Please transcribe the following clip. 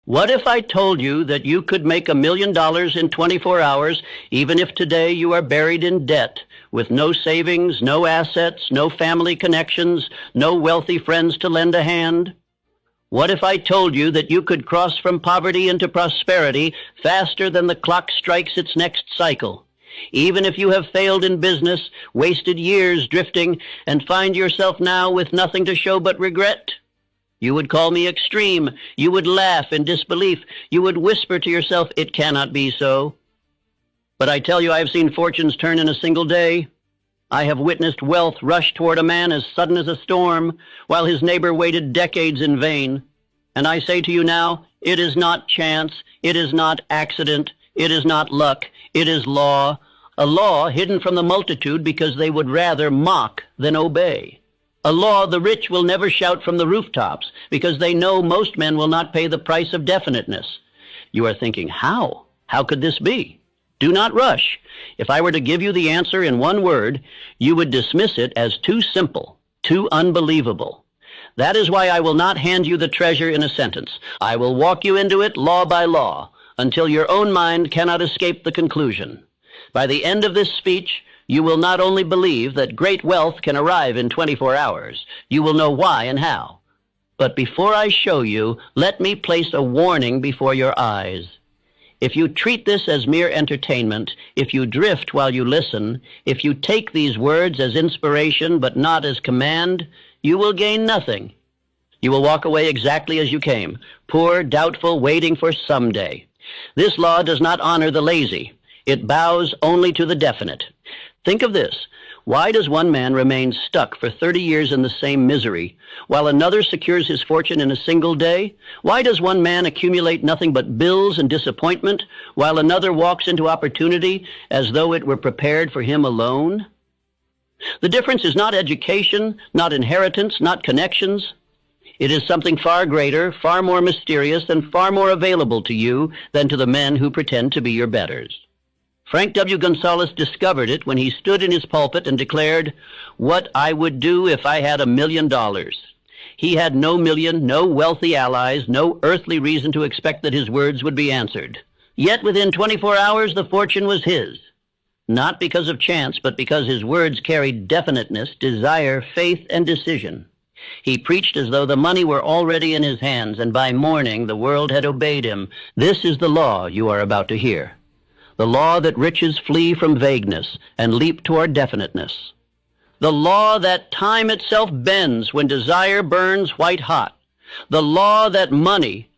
What if I told you that you could make $1 million in 24 hours, even if today you are buried in debt, with no savings, no assets, no family connections, no wealthy friends to lend a hand? What if I told you that you could cross from poverty into prosperity faster than the clock strikes its next cycle, even if you have failed in business, wasted years drifting, and find yourself now with nothing to show but regret? You would call me extreme. You would laugh in disbelief. You would whisper to yourself, "It cannot be so." But I tell you, I have seen fortunes turn in a single day. I have witnessed wealth rush toward a man as sudden as a storm, while his neighbor waited decades in vain. And I say to you now, it is not chance, it is not accident, it is not luck, it is law, a law hidden from the multitude because they would rather mock than obey. A law the rich will never shout from the rooftops because they know most men will not pay the price of definiteness. You are thinking, how? How could this be? Do not rush. If I were to give you the answer in one word, you would dismiss it as too simple, too unbelievable. That is why I will not hand you the treasure in a sentence. I will walk you into it law by law until your own mind cannot escape the conclusion. By the end of this speech, you will not only believe that great wealth can arrive in 24 hours, you will know why and how. But before I show you, let me place a warning before your eyes. If you treat this as mere entertainment, if you drift while you listen, if you take these words as inspiration but not as command, you will gain nothing. You will walk away exactly as you came, poor, doubtful, waiting for someday. This law does not honor the lazy. It bows only to the definite. Think of this. Why does one man remain stuck for 30 years in the same misery, while another secures his fortune in a single day? Why does one man accumulate nothing but bills and disappointment, while another walks into opportunity as though it were prepared for him alone? The difference is not education, not inheritance, not connections. It is something far greater, far more mysterious, and far more available to you than to the men who pretend to be your betters. Frank W. Gonzalez discovered it when he stood in his pulpit and declared, "What I would do if I had $1 million." He had no million, no wealthy allies, no earthly reason to expect that his words would be answered. Yet within 24 hours the fortune was his. Not because of chance, but because his words carried definiteness, desire, faith, and decision. He preached as though the money were already in his hands, and by morning the world had obeyed him. This is the law you are about to hear. The law that riches flee from vagueness and leap toward definiteness. The law that time itself bends when desire burns white hot. The law that money